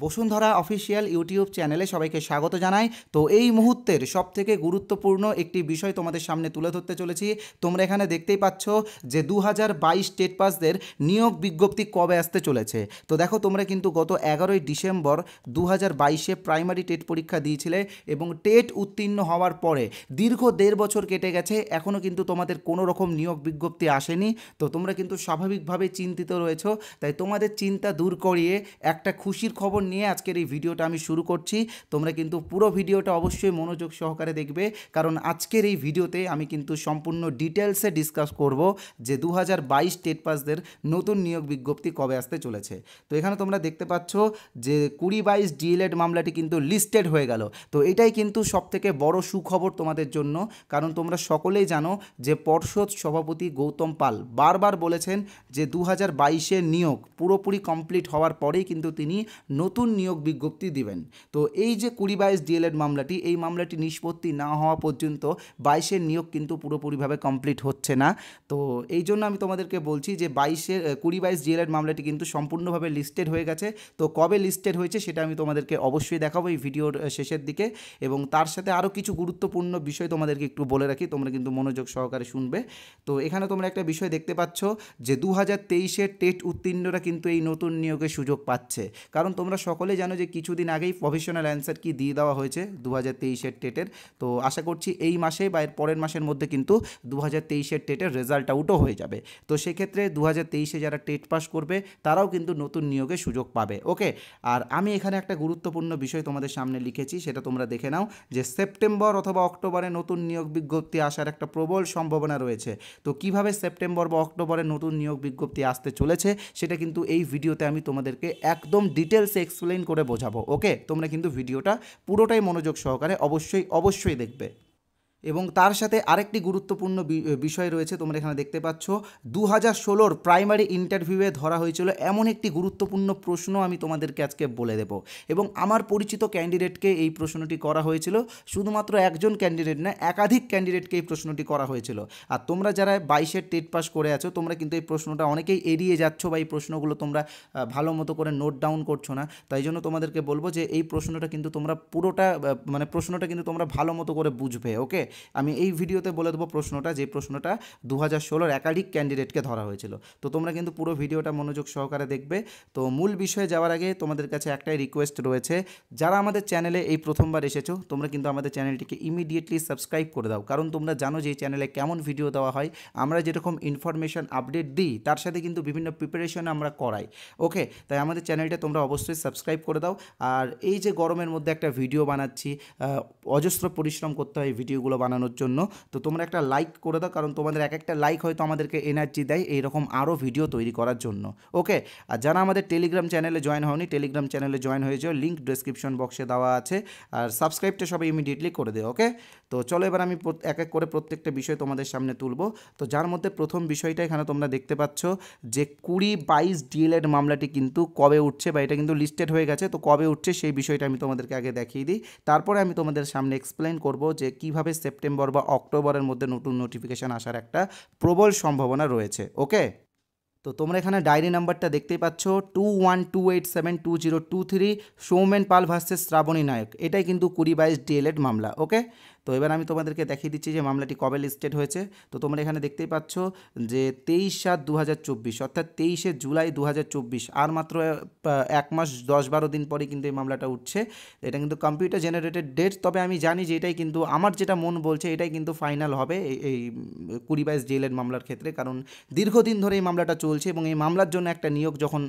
Bashundhara official YouTube চ্যানেলে সবাইকে স্বাগত জানাই। তো এই মুহূর্তের সবথেকে গুরুত্বপূর্ণ একটি বিষয় তোমাদের সামনে তুলে ধরতে চলেছি। তোমরা এখানে দেখতেই পাচ্ছ যে 2022 টেট পাসদের নিয়োগ বিজ্ঞপ্তি কবে আসতে চলেছে। তো দেখো, তোমরা কিন্তু গত 11ই ডিসেম্বর 2022-এ প্রাইমারি টেট পরীক্ষা দিয়েছিলে এবং টেট উত্তীর্ণ হওয়ার পরে দীর্ঘ 1.5 বছর কেটে গেছে, এখনও কিন্তু তোমাদের কোনো রকম নিয়োগ বিজ্ঞপ্তি আসেনি। তো তোমরা কিন্তু স্বাভাবিকভাবে চিন্তিত রয়েছো, তাই তোমাদের চিন্তা দূর করিয়ে একটা খুশির খবর নিয়ে আজকের এই ভিডিওটা আমি শুরু করছি। তোমরা কিন্তু পুরো ভিডিওটা অবশ্যই মনোযোগ সহকারে দেখবে, কারণ আজকের এই ভিডিওতে আমি কিন্তু সম্পূর্ণ ডিটেলসে ডিসকাস করব যে 2022 টেট পাসদের নতুন নিয়োগ বিজ্ঞপ্তি কবে আসতে চলেছে। তো এখানে তোমরা দেখতে পাচ্ছ যে 2022 ডিএলএড মামলাটি কিন্তু লিস্টেড হয়ে গেল। তো এটাই কিন্তু সবথেকে বড় সুখবর তোমাদের জন্য, কারণ তোমরা সকলেই জানো যে পর্ষদ সভাপতি গৌতম পাল বারবার বলেছেন যে 2022-এর নিয়োগ পুরোপুরি কমপ্লিট হওয়ার পরেই কিন্তু তিনি নতুন নিয়োগ বিজ্ঞপ্তি দিবেন। তো এই যে 2022 ডিএলএড মামলাটি, এই মামলাটি নিষ্পত্তি না হওয়া পর্যন্ত 22-এর নিয়োগ কিন্তু পুরোপুরিভাবে কমপ্লিট হচ্ছে না। তো এই জন্য আমি তোমাদেরকে বলছি যে 2022 ডিএলএড মামলাটি কিন্তু সম্পূর্ণভাবে লিস্টেড হয়ে গেছে। তো কবে লিস্টেড হয়েছে সেটা আমি তোমাদেরকে অবশ্যই দেখাবো এই ভিডিওর শেষের দিকে, এবং তার সাথে আরও কিছু গুরুত্বপূর্ণ বিষয় তোমাদেরকে একটু বলে রাখি, তোমরা কিন্তু মনোযোগ সহকারে শুনবে। তো এখানে তোমরা একটা বিষয় দেখতে পাচ্ছ যে 2023-এর টেট উত্তীর্ণরা কিন্তু এই নতুন নিয়োগের সুযোগ পাচ্ছে, কারণ তোমরা সকলে জানো যে কিছুদিন আগেই প্রফেশনাল অ্যান্সার কি দিয়ে দেওয়া হয়েছে 2023-এর টেটের। তো আশা করছি এই মাসে বা এর পরের মাসের মধ্যে কিন্তু 2023-এর টেটের রেজাল্ট আউটও হয়ে যাবে। তো সেক্ষেত্রে 2023-এ যারা টেট পাস করবে তারাও কিন্তু নতুন নিয়োগের সুযোগ পাবে। ওকে, আর আমি এখানে একটা গুরুত্বপূর্ণ বিষয় তোমাদের সামনে লিখেছি, সেটা তোমরা দেখে নাও যে সেপ্টেম্বর অথবা অক্টোবরে নতুন নিয়োগ বিজ্ঞপ্তি আসার একটা প্রবল সম্ভাবনা রয়েছে। তো কিভাবে সেপ্টেম্বর বা অক্টোবরে নতুন নিয়োগ বিজ্ঞপ্তি আসতে চলেছে সেটা কিন্তু এই ভিডিওতে আমি তোমাদেরকে একদম ডিটেলসে এক্সপ্লেইন করে বোঝাবো। ওকে, তোমরা কিন্তু ভিডিওটা পুরোটাই মনোযোগ সহকারে অবশ্যই দেখবে। এবং তার সাথে আরেকটি গুরুত্বপূর্ণ বিষয় রয়েছে, তোমরা এখানে দেখতে পাচ্ছ 2016-র প্রাইমারি ইন্টারভিউয়ে ধরা হয়েছিল এমন একটি গুরুত্বপূর্ণ প্রশ্ন আমি তোমাদেরকে আজকে বলে দেব। এবং আমার পরিচিত ক্যান্ডিডেটকে এই প্রশ্নটি করা হয়েছিল, শুধুমাত্র একজন ক্যান্ডিডেট না, একাধিক ক্যান্ডিডেটকে এই প্রশ্নটি করা হয়েছিল। আর তোমরা যারা 22-এর টেট পাস করে আছো, তোমরা কিন্তু এই প্রশ্নটা অনেকেই এড়িয়ে যাচ্ছ বা এই প্রশ্নগুলো তোমরা ভালো মতো করে নোট ডাউন করছো না। তাই জন্য তোমাদেরকে বলবো যে এই প্রশ্নটা কিন্তু তোমরা পুরোটা প্রশ্নটা কিন্তু তোমরা ভালো মতো করে বুঝবে। ওকে, আমি এই ভিডিওতে বলে দেবো প্রশ্নটা, যে প্রশ্নটা 2016-র একাধিক ক্যান্ডিডেটকে ধরা হয়েছিল। তো তোমরা কিন্তু পুরো ভিডিওটা মনোযোগ সহকারে দেখবে। তো মূল বিষয়ে যাওয়ার আগে তোমাদের কাছে একটাই রিকোয়েস্ট রয়েছে, যারা আমাদের চ্যানেলে এই প্রথমবার এসেছো তোমরা কিন্তু আমাদের চ্যানেলটিকে ইমিডিয়েটলি সাবস্ক্রাইব করে দাও, কারণ তোমরা জানো যে এই চ্যানেলে কেমন ভিডিও দেওয়া হয়। আমরা যেরকম ইনফরমেশন আপডেট দিই তার সাথে কিন্তু বিভিন্ন প্রিপারেশন আমরা করাই। ওকে, তাই আমাদের চ্যানেলটা তোমরা অবশ্যই সাবস্ক্রাইব করে দাও। আর এই যে গরমের মধ্যে একটা ভিডিও বানাচ্ছি, অজস্র পরিশ্রম করতে হয় ভিডিওগুলো বানানোর জন্য, তো তোমরা একটা লাইক করে দাও, কারণ তোমাদের এক একটা লাইক হয়তো আমাদেরকে এনার্জি দেয় এইরকম আরও ভিডিও তৈরি করার জন্য। ওকে, আর যারা আমাদের টেলিগ্রাম চ্যানেলে জয়েন হয়নি, টেলিগ্রাম চ্যানেলে জয়েন হয়ে যাও, লিঙ্ক ডেসক্রিপশন বক্সে দেওয়া আছে। আর সাবস্ক্রাইবটা সবাই ইমিডিয়েটলি করে দেয়। ওকে, তো চলো এবার আমি এক এক করে প্রত্যেকটা বিষয় তোমাদের সামনে তুলব। তো যার মধ্যে প্রথম বিষয়টা এখানে তোমরা দেখতে পাচ্ছ যে 2022 ডিএলএড মামলাটি কিন্তু কবে উঠছে, বা এটা কিন্তু লিস্টেড হয়ে গেছে, তো কবে উঠছে সেই বিষয়টা আমি তোমাদেরকে আগে দেখিয়ে দিই। তারপরে আমি তোমাদের সামনে এক্সপ্লেন করব যে কিভাবে সেপ্টেম্বর বা অক্টোবরের মধ্যে নতুন নোটিফিকেশান আসার একটা প্রবল সম্ভাবনা রয়েছে। ওকে, তো তোমরা এখানে ডায়েরি নাম্বারটা দেখতেই পাচ্ছ 2128720203, সৌমেন পাল ভার্সেস শ্রাবণী নায়ক। এটাই কিন্তু 2022 ডিএলএড মামলা। ওকে, তো এবার আমি তোমাদেরকে দেখিয়ে দিচ্ছি যে মামলাটি কবে লিস্টেড হয়েছে। তো তোমরা এখানে দেখতেই পাচ্ছ যে 23/7/2024, অর্থাৎ 23শে জুলাই 2024, আর মাত্র 1 মাস 10-12 দিন পরে কিন্তু এই মামলাটা উঠছে। এটা কিন্তু কম্পিউটার জেনারেটেড ডেট, তবে আমি জানি যে এটাই কিন্তু, আমার যেটা মন বলছে এটাই কিন্তু ফাইনাল হবে এই 2022 ডিএলএড মামলার ক্ষেত্রে, কারণ দীর্ঘদিন ধরে এই মামলাটা চলছে এবং এই মামলার জন্য একটা নিয়োগ যখন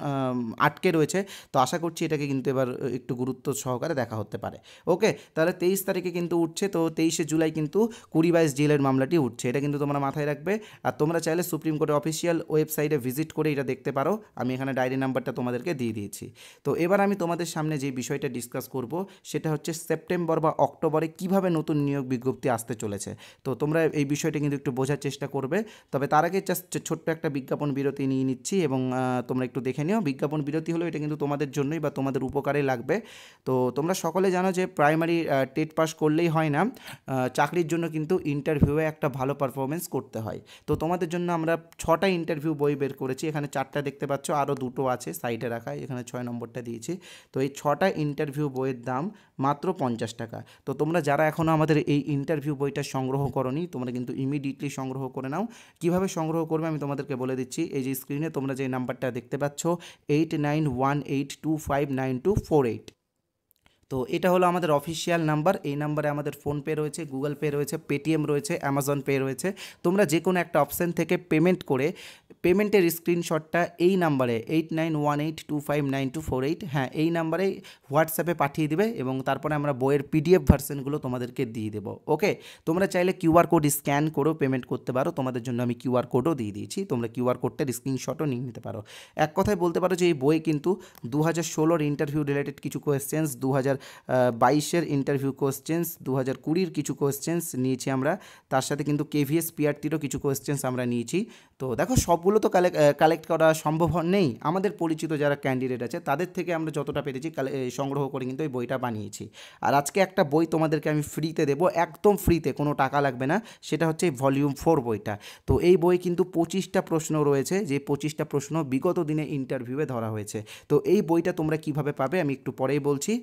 আটকে রয়েছে, তো আশা করছি এটাকে কিন্তু এবার একটু গুরুত্ব সহকারে দেখা হতে পারে। ওকে, তাহলে 23 তারিখে কিন্তু উঠছে, তো 23শে জুলাই কিন্তু 2022 ডিএলএড মামলাটি উঠছে, এটা কিন্তু তোমরা মাথায় রাখবে। আর তোমরা চাইলে সুপ্রিম কোর্টের অফিসিয়াল ওয়েবসাইটে ভিজিট করে এটা দেখতে পারো, আমি এখানে ডায়েরি নাম্বারটা তোমাদেরকে দিয়ে দিয়েছি। তো এবার আমি তোমাদের সামনে যে বিষয়টা ডিসকাস করব সেটা হচ্ছে সেপ্টেম্বর বা অক্টোবরে কিভাবে নতুন নিয়োগ বিজ্ঞপ্তি আসতে চলেছে। তো তোমরা এই বিষয়টা কিন্তু একটু বোঝার চেষ্টা করবে। তবে তার আগে জাস্ট ছোট্ট একটা বিজ্ঞাপন বিরতি নিয়ে নিচ্ছি, এবং তোমরা একটু দেখে নিও। বিজ্ঞাপন বিরতি হলো এটা কিন্তু তোমাদের জন্যই বা তোমাদের উপকারে লাগবে। তো তোমরা সকলে জানো যে প্রাইমারি টেট পাস করলেই হয় না, চাকরির জন্য কিন্তু ইন্টারভিউয়ে একটা ভালো পারফরমেন্স করতে হয়। তো তোমাদের জন্য আমরা 6টা ইন্টারভিউ বই বের করেছি, এখানে 4টা দেখতে পাচ্ছ, আরও 2টো আছে সাইডে রাখা, এখানে 6 নম্বরটা দিয়েছি। তো এই 6টা ইন্টারভিউ বইয়ের দাম মাত্র 50 টাকা। তো তোমরা যারা এখনও আমাদের এই ইন্টারভিউ বইটা সংগ্রহ করোনি, তোমরা কিন্তু ইমিডিয়েটলি সংগ্রহ করে নাও। কীভাবে সংগ্রহ করবে আমি তোমাদেরকে বলে দিচ্ছি। এই যে স্ক্রিনে তোমরা যে নাম্বারটা দেখতে পাচ্ছ 8918259248, তো এটা হলো আমাদের অফিসিয়াল নাম্বার। এই নাম্বারে আমাদের ফোনপে রয়েছে, গুগল পে রয়েছে, পেটিএম রয়েছে, অ্যামাজন পে রয়েছে। তোমরা যে কোনো একটা অপশান থেকে পেমেন্ট করে পেমেন্টের স্ক্রিনশটটা এই নাম্বারে 8918259248, হ্যাঁ এই নাম্বারে হোয়াটসঅ্যাপে পাঠিয়ে দিবে এবং তারপরে আমরা বইয়ের পিডিএফ ভার্সনগুলো তোমাদেরকে দিয়ে দেবো। ওকে, তোমরা চাইলে কিউআর কোড স্ক্যান করেও পেমেন্ট করতে পারো, তোমাদের জন্য আমি কিউআর কোডও দিয়ে দিয়েছি, তোমরা কিউআর কোডটার স্ক্রিনশটও নিয়ে নিতে পারো। এক কথায় বলতে পারো যে এই বই কিন্তু 2016 ইন্টারভিউ রিলেটেড কিছু কোয়েশ্চেন্স, 2022 ইন্টারভিউ কোয়েশ্চেন্স, 2020 কিছু কোয়েশ্চেন্স নিয়েছি আমরা, তার সাথে কিন্তু কেভিএস পিআরটিরও কিছু কোয়েশ্চেন্স আমরা নিয়েছি। তো দেখো সবগুলো তো কালেক্ট করা সম্ভব নেই, আমাদের পরিচিত যারা ক্যান্ডিডেট আছে তাদের থেকে আমরা যতটা পেরেছি সংগ্রহ করে কিন্তু এই বইটা বানিয়েছি। আর আজকে একটা বই তোমাদেরকে আমি ফ্রিতে দেবো, একদম ফ্রিতে, কোনো টাকা লাগবে না, সেটা হচ্ছে ভলিউম 4 বইটা। তো এই বই কিন্তু 25টা প্রশ্ন রয়েছে, যে 25টা প্রশ্ন বিগত দিনে ইন্টারভিউয়ে ধরা হয়েছে। তো এই বইটা তোমরা কিভাবে পাবে আমি একটু পরেই বলছি,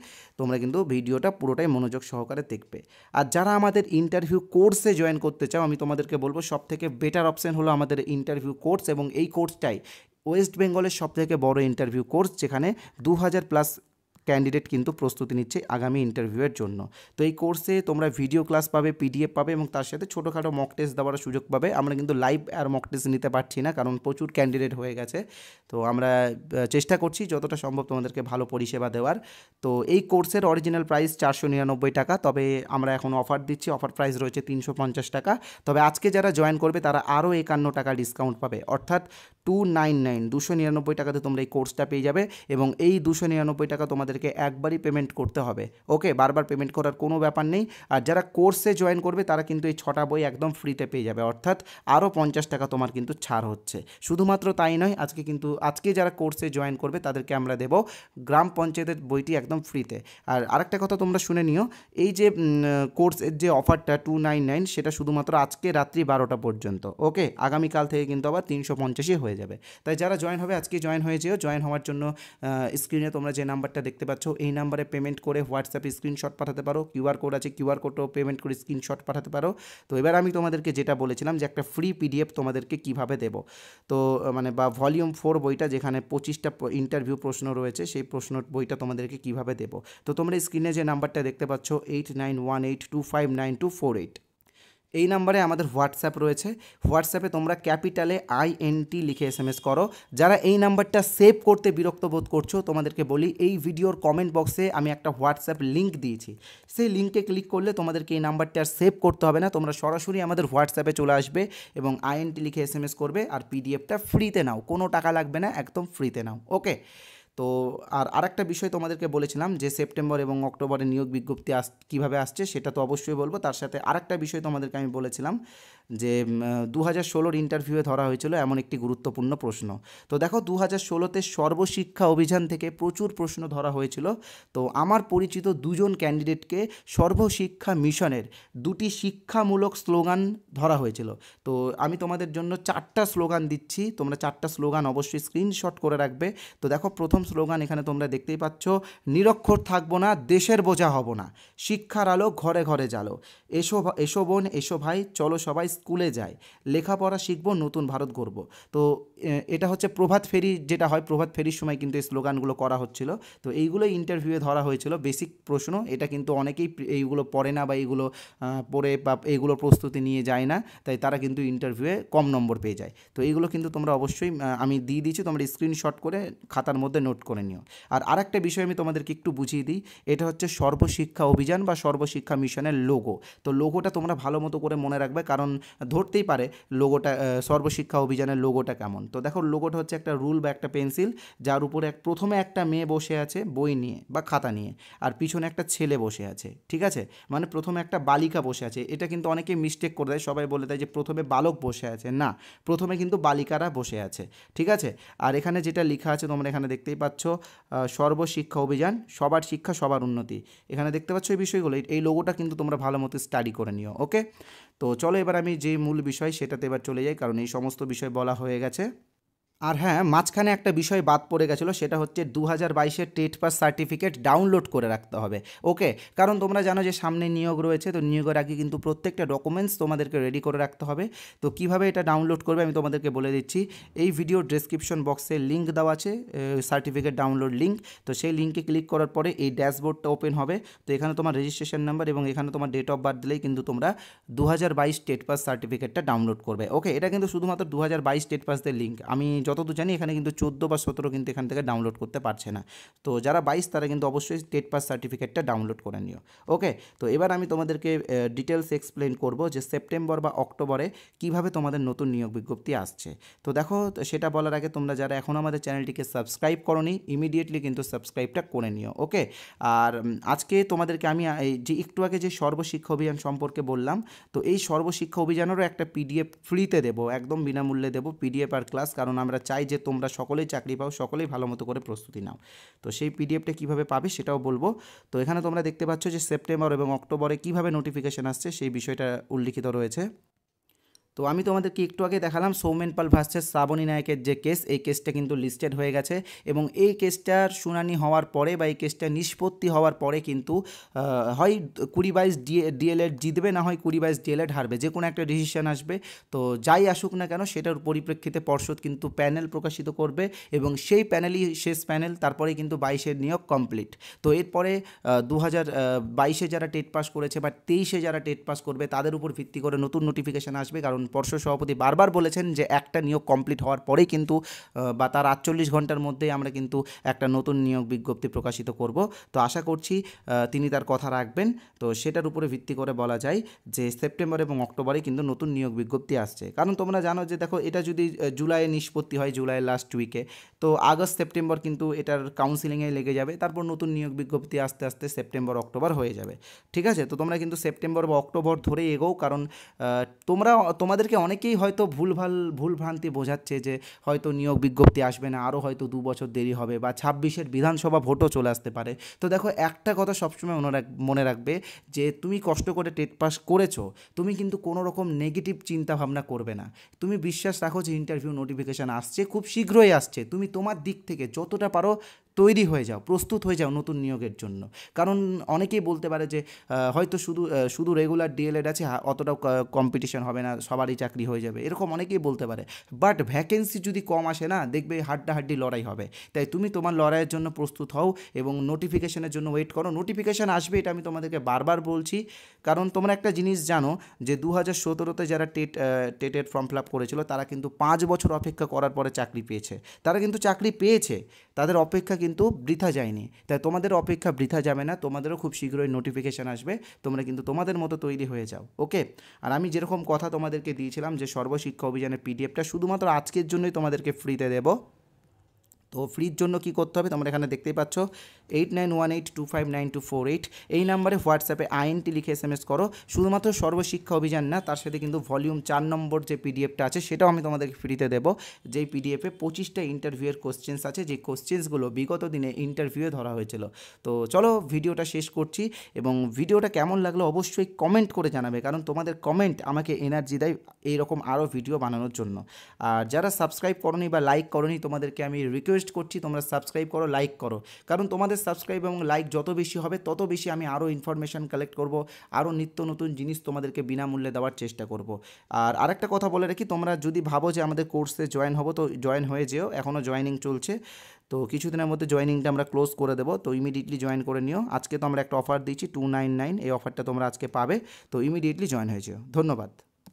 তোমরা কিন্তু ভিডিওটা পুরোটাই মনোযোগ সহকারে দেখবে। আর যারা আমাদের ইন্টারভিউ কোর্সে জয়েন করতে চাও, আমি তোমাদেরকে বলবো সবথেকে বেটার অপশন হলো আমাদের ইন্টারভিউ কোর্স, এবং এই কোর্সটাই ওয়েস্ট বেঙ্গলের সবথেকে বড় ইন্টারভিউ কোর্স, যেখানে 2000+ ক্যান্ডিডেট কিন্তু প্রস্তুতি নিচ্ছে আগামী ইন্টারভিউয়ের জন্য। তো এই কোর্সে তোমরা ভিডিও ক্লাস পাবে, পিডিএফ পাবে এবং তার সাথে ছোটোখাটো মক টেস্ট দেওয়ার সুযোগ পাবে। আমরা কিন্তু লাইভ আর মক টেস্ট নিতে পারছি না, কারণ প্রচুর ক্যান্ডিডেট হয়ে গেছে। তো আমরা চেষ্টা করছি যতটা সম্ভব তোমাদেরকে ভালো পরিষেবা দেওয়ার। তো এই কোর্সের অরিজিনাল প্রাইস 499 টাকা, তবে আমরা এখন অফার দিচ্ছি, অফার প্রাইস রয়েছে 350 টাকা। তবে আজকে যারা জয়েন করবে তারা আরও 51 টাকা ডিসকাউন্ট পাবে, অর্থাৎ 299 টাকাতে তোমরা এই কোর্সটা পেয়ে যাবে। এবং এই 299 টাকা তোমাদেরকে একবারই পেমেন্ট করতে হবে। ওকে, বারবার পেমেন্ট করার কোনো ব্যাপার নেই। আর যারা কোর্সে জয়েন করবে তারা কিন্তু এই 6টা বই একদম ফ্রিতে পেয়ে যাবে, অর্থাৎ আরও 50 টাকা তোমার কিন্তু ছাড় হচ্ছে। শুধুমাত্র তাই নয়, আজকে যারা কোর্সে জয়েন করবে তাদেরকে আমরা দেব গ্রাম পঞ্চায়েতের বইটি একদম ফ্রিতে। আর আরেকটা কথা তোমরা শুনে নিও, এই যে কোর্সের যে অফারটা 299, সেটা শুধুমাত্র আজকে রাত্রি 12টা পর্যন্ত। ওকে, আগামীকাল থেকে কিন্তু আবার 350ই হয়ে যাবে। তাই যারা জয়েন হবে আজকে জয়েন হয়ে যেও। জয়েন হওয়ার জন্য স্ক্রিনে তোমরা যে নাম্বারটা দেখতে পাচ্ছ এই নাম্বারে পেমেন্ট করে হোয়াটসঅ্যাপে স্ক্রিনশট পাঠাতে পারো, কিউআর কোড আছে, কিউআর কোডও পেমেন্ট করে স্ক্রিনশট পাঠাতে পারো। তো এবার আমি তোমাদেরকে যেটা বলেছিলাম যে একটা ফ্রি পিডিএফ তোমাদেরকে কিভাবে দেবো, তো বা ভলিউম 4 বইটা যেখানে 25টা ইন্টারভিউ প্রশ্ন রয়েছে, সেই প্রশ্ন বইটা তোমাদেরকে কিভাবে দেবো। তো তোমরা স্ক্রিনে যে নাম্বারটা দেখতে পাচ্ছ 8918259248, এই নাম্বারে আমাদের হোয়াটসঅ্যাপ রয়েছে। হোয়াটসঅ্যাপে তোমরা ক্যাপিটালে INT লিখে SMS করো। যারা এই নাম্বারটা সেভ করতে বিরক্ত বোধ করছো, তোমাদেরকে বলি এই ভিডিওর কমেন্ট বক্সে আমি একটা হোয়াটসঅ্যাপ লিঙ্ক দিয়েছি, সেই লিঙ্কে ক্লিক করলে তোমাদেরকে এই নাম্বারটা আর সেভ করতে হবে না, তোমরা সরাসরি আমাদের হোয়াটসঅ্যাপে চলে আসবে এবং INT লিখে SMS করবে, আর পিডিএফটা ফ্রিতে নাও, কোনো টাকা লাগবে না, একদম ফ্রিতে নাও। ওকে, তো আর আরেকটা বিষয় তোমাদেরকে বলেছিলাম যে সেপ্টেম্বর এবং অক্টোবরে নিয়োগ বিজ্ঞপ্তি কীভাবে আসছে সেটা তো অবশ্যই বলবো। তার সাথে আরেকটা বিষয় তোমাদেরকে আমি বলেছিলাম যে 2016 ইন্টারভিউয়ে ধরা হয়েছিল এমন একটি গুরুত্বপূর্ণ প্রশ্ন। তো দেখো 2016তে সর্বশিক্ষা অভিযান থেকে প্রচুর প্রশ্ন ধরা হয়েছিল। তো আমার পরিচিত 2জন ক্যান্ডিডেটকে সর্বশিক্ষা মিশনের 2টি শিক্ষামূলক স্লোগান ধরা হয়েছিল। তো আমি তোমাদের জন্য 4টা স্লোগান দিচ্ছি, তোমরা 4টা স্লোগান অবশ্যই স্ক্রিনশট করে রাখবে। তো দেখো প্রথম স্লোগান এখানে তোমরা দেখতেই পাচ্ছ, নিরক্ষর থাকবো না, দেশের বোঝা হব না, শিক্ষার আলো ঘরে ঘরে জ্বালো, এসো বোন এসো ভাই চলো সবাই স্কুলে যায়, লেখাপড়া শিখবো নতুন ভারত গড়ব। তো এটা হচ্ছে প্রভাত ফেরি, যেটা হয় প্রভাত ফেরির সময় কিন্তু এই স্লোগানগুলো করা হচ্ছিল। তো এইগুলোই ইন্টারভিউয়ে ধরা হয়েছিল, বেসিক প্রশ্ন। এটা কিন্তু অনেকেই এইগুলো পড়ে না বা এইগুলো পড়ে বা এইগুলো প্রস্তুতি নিয়ে যায় না, তাই তারা কিন্তু ইন্টারভিউয়ে কম নম্বর পেয়ে যায়। তো এইগুলো কিন্তু তোমরা অবশ্যই আমি দিয়ে দিয়েছি, তোমরা স্ক্রিনশট করে খাতার মধ্যে নোট করে নিও। আর আরেকটা বিষয় আমি তোমাদেরকে একটু বুঝিয়ে দিই, এটা হচ্ছে সর্বশিক্ষা অভিযান বা সর্বশিক্ষা মিশনের লোগো। তো লোগোটা তোমরা ভালো মতো করে মনে রাখবে, কারণ ধরতেই পারে লোগোটা সর্বশিক্ষা অভিযানের লোগোটা কেমন। তো দেখো লোগোটা হচ্ছে একটা রুল বা একটা পেন্সিল, যার উপরে প্রথমে একটা মেয়ে বসে আছে বই নিয়ে বা খাতা নিয়ে, আর পিছনে একটা ছেলে বসে আছে, ঠিক আছে, মানে প্রথমে একটা বালিকা বসে আছে। এটা কিন্তু অনেকে মিস্টেক করে দেয়, সবাই বলে দেয় যে প্রথমে বালক বসে আছে, না, প্রথমে কিন্তু বালিকারা বসে আছে, ঠিক আছে। আর এখানে যেটা লেখা আছে তোমরা এখানে দেখতেই পাচ্ছ সর্বশিক্ষা অভিযান, সবার শিক্ষা সবার উন্নতি। এখানে দেখতে পাচ্ছ এই বিষয়গুলো, এই লোগোটা কিন্তু তোমরা ভালো মতো স্টাডি করে নিও। ওকে, তো চলো এবার আমি যে মূল বিষয় সেটাতে এবার চলে যাই, কারণ এই সমস্ত বিষয় বলা হয়ে গেছে। আর হ্যাঁ, মাঝখানে একটা বিষয় বাদ পড়ে গেছিলো, সেটা হচ্ছে 2022-এর টেট পাস সার্টিফিকেট ডাউনলোড করে রাখতে হবে। ওকে, কারণ তোমরা জানো যে সামনে নিয়োগ রয়েছে, তো নিয়োগের আগে কিন্তু প্রত্যেকটা ডকুমেন্টস তোমাদেরকে রেডি করে রাখতে হবে। তো কিভাবে এটা ডাউনলোড করবে আমি তোমাদেরকে বলে দিচ্ছি। এই ভিডিও ডেসক্রিপশন বক্সে লিঙ্ক দেওয়া আছে, সার্টিফিকেট ডাউনলোড লিঙ্ক। তো সেই লিঙ্কে ক্লিক করার পরে এই ড্যাশবোর্ডটা ওপেন হবে। তো এখানে তোমার রেজিস্ট্রেশন নাম্বার এবং এখানে তোমার ডেট অফ বার্থ দিলেই কিন্তু তোমরা 2022 টেট পাস সার্টিফিকেটটা ডাউনলোড করবে। ওকে, এটা কিন্তু শুধুমাত্র 2022 টেট পাসদের লিঙ্ক। আমি যতদূর জানি এখানে কিন্তু 14 বা 17 কিন্তু এখান থেকে ডাউনলোড করতে পারছে না। তো যারা 22 তারা কিন্তু অবশ্যই টেট পাস সার্টিফিকেটটা ডাউনলোড করে নিও। ওকে, তো এবার আমি তোমাদেরকে ডিটেলস এক্সপ্লেন করব যে সেপ্টেম্বর বা অক্টোবরে কিভাবে তোমাদের নতুন নিয়োগ বিজ্ঞপ্তি আসছে। তো দেখো, সেটা বলার আগে তোমরা যারা এখন আমাদের চ্যানেলটিকে সাবস্ক্রাইব করোনি, ইমিডিয়েটলি কিন্তু সাবস্ক্রাইবটা করে নিও। ওকে, আর আজকে তোমাদেরকে আমি এই যে একটু আগে যে সর্বশিক্ষা অভিযান সম্পর্কে বললাম, তো এই সর্বশিক্ষা অভিযানেরও একটা পিডিএফ ফ্রিতে দেবো, একদম বিনামূল্যে দেবো পিডিএফ আর ক্লাস, কারণ আমরা চাই যে তোমরা সকলেই চাকরি পাও, সকলেই ভালো মতো করে প্রস্তুতি নাও। তো সেই পিডিএফটা কীভাবে পাবে সেটাও বলবো। তো এখানে তোমরা দেখতে পাচ্ছ যে সেপ্টেম্বর এবং অক্টোবরে কীভাবে নোটিফিকেশান আসছে সেই বিষয়টা উল্লিখিত রয়েছে। তো আমি তোমাদেরকে একটু আগে দেখালাম সৌমেন পাল ভার্সেস শ্রাবণী নায়কের যে কেস, এই কেসটা কিন্তু লিস্টেড হয়ে গেছে এবং এই কেসটার শুনানি হওয়ার পরে বা এই কেসটা নিষ্পত্তি হওয়ার পরে কিন্তু হয় 2022 ডিএলএড জিতবে, না হয় 2022 ডিএলএড হারবে, যে কোনো একটা ডিসিশন আসবে। তো যাই আসুক না কেন সেটার পরিপ্রেক্ষিতে পর্ষদ কিন্তু প্যানেল প্রকাশিত করবে এবং সেই প্যানেলই শেষ প্যানেল, তারপরে কিন্তু 22-এর নিয়োগ কমপ্লিট। তো এরপরে 2022-এ যারা টেট পাস করেছে বা 23-এ যারা টেট পাস করবে তাদের উপর ভিত্তি করে নতুন নোটিফিকেশান আসবে, কারণ পর্ষদ সভাপতি বারবার বলেছেন যে একটা নিয়োগ কমপ্লিট হওয়ার পরেই কিন্তু বা তার 48 ঘন্টার মধ্যেই আমরা কিন্তু একটা নতুন নিয়োগ বিজ্ঞপ্তি প্রকাশিত করব। তো আশা করছি তিনি তার কথা রাখবেন। তো সেটার উপরে ভিত্তি করে বলা যায় যে সেপ্টেম্বর এবং অক্টোবরে কিন্তু নতুন নিয়োগ বিজ্ঞপ্তি আসছে। কারণ তোমরা জানো যে দেখো, এটা যদি জুলাইয়ে নিষ্পত্তি হয়, জুলাইয়ের লাস্ট উইকে, তো আগস্ট সেপ্টেম্বর কিন্তু এটার কাউন্সিলিংয়ে লেগে যাবে, তারপর নতুন নিয়োগ বিজ্ঞপ্তি আস্তে আস্তে সেপ্টেম্বর অক্টোবর হয়ে যাবে। ঠিক আছে, তো তোমরা কিন্তু সেপ্টেম্বর বা অক্টোবর ধরেই এগোও, কারণ তোমাদেরকে অনেকেই হয়তো ভুলভ্রান্তি বোঝাচ্ছে যে হয়তো নিয়োগ বিজ্ঞপ্তি আসবে না, আরও হয়তো 2 বছর দেরি হবে বা 26-এর বিধানসভা ভোটও চলে আসতে পারে। তো দেখো, একটা কথা সবসময় মনে রাখবে যে তুমি কষ্ট করে টেট পাস করেছো, তুমি কিন্তু কোনো রকম নেগেটিভ চিন্তা ভাবনা করবে না। তুমি বিশ্বাস রাখো যে ইন্টারভিউ নোটিফিকেশান আসছে, খুব শীঘ্রই আসছে। তুমি তোমার দিক থেকে যতটা পারো তৈরি হয়ে যাও, প্রস্তুত হয়ে যাও নতুন নিয়োগের জন্য। কারণ অনেকেই বলতে পারে যে হয়তো শুধু রেগুলার ডিএলএড আছে, অতটাও কম্পিটিশন হবে না, সবারই চাকরি হয়ে যাবে, এরকম অনেকেই বলতে পারে। বাট ভ্যাকেন্সি যদি কম আসে না, দেখবে হাড্ডাহাড্ডি লড়াই হবে। তাই তুমি তোমার লড়াইয়ের জন্য প্রস্তুত হও এবং নোটিফিকেশনের জন্য ওয়েট করো। নোটিফিকেশান আসবে, এটা আমি তোমাদেরকে বারবার বলছি, কারণ তোমরা একটা জিনিস জানো যে 2017-তে যারা টেটের ফর্ম ফিল আপ করেছিল তারা কিন্তু 5 বছর অপেক্ষা করার পরে চাকরি পেয়েছে। তারা কিন্তু চাকরি পেয়েছে, তাদের অপেক্ষা কিন্তু বৃথা যায়নি। তাই তোমাদের অপেক্ষা বৃথা যাবে না, তোমাদেরও খুব শীঘ্রই নোটিফিকেশান আসবে। তোমরা কিন্তু তোমাদের মতো তৈরি হয়ে যাও। ওকে, আর আমি যেরকম কথা তোমাদেরকে দিয়েছিলাম যে সর্বশিক্ষা অভিযানের পিডিএফটা শুধুমাত্র আজকের জন্যই তোমাদেরকে ফ্রিতে দেবো। তো ফ্রির জন্য কী করতে হবে তোমরা এখানে দেখতেই পাচ্ছ, 8918259248 এই নাম্বারে হোয়াটসঅ্যাপে INT লিখে SMS করো। শুধুমাত্র সর্বশিক্ষা অভিযান না, তার সাথে কিন্তু ভলিউম 4 নম্বর যে পিডিএফটা আছে সেটাও আমি তোমাদেরকে ফ্রিতে দেবো। যেই পিডিএফে 25টা ইন্টারভিউয়ের কোশ্চেন্স আছে, যে কোশ্চেন্সগুলো বিগত দিনে ইন্টারভিউয়ে ধরা হয়েছিল। তো চলো ভিডিওটা শেষ করছি এবং ভিডিওটা কেমন লাগলো অবশ্যই কমেন্ট করে জানাবে, কারণ তোমাদের কমেন্ট আমাকে এনার্জি দেয় এইরকম আরও ভিডিও বানানোর জন্য। আর যারা সাবস্ক্রাইব করোনি বা লাইক করোনি, তোমাদেরকে আমি রিকোয়েস্ট করছি তোমরা সাবস্ক্রাইব করো, লাইক করো, কারণ তোমাদের সাবস্ক্রাইব এবং লাইক যত বেশি হবে তত বেশি আমি আরও ইনফরমেশান কালেক্ট করব, আরও নিত্য নতুন জিনিস তোমাদেরকে বিনামূল্যে দেওয়ার চেষ্টা করব। আর আরেকটা কথা বলে রাখি, তোমরা যদি ভাবো যে আমাদের কোর্সে জয়েন হবো, তো জয়েন হয়ে যেও, এখনও জয়েনিং চলছে। তো কিছুদিনের মধ্যে জয়েনিংটা আমরা ক্লোজ করে দেবো, তো ইমিডিয়েটলি জয়েন করে নিও। আজকে তো আমরা একটা অফার দিচ্ছি 299, এই অফারটা তোমরা আজকে পাবে, তো ইমিডিয়েটলি জয়েন হয়ে যেও। ধন্যবাদ।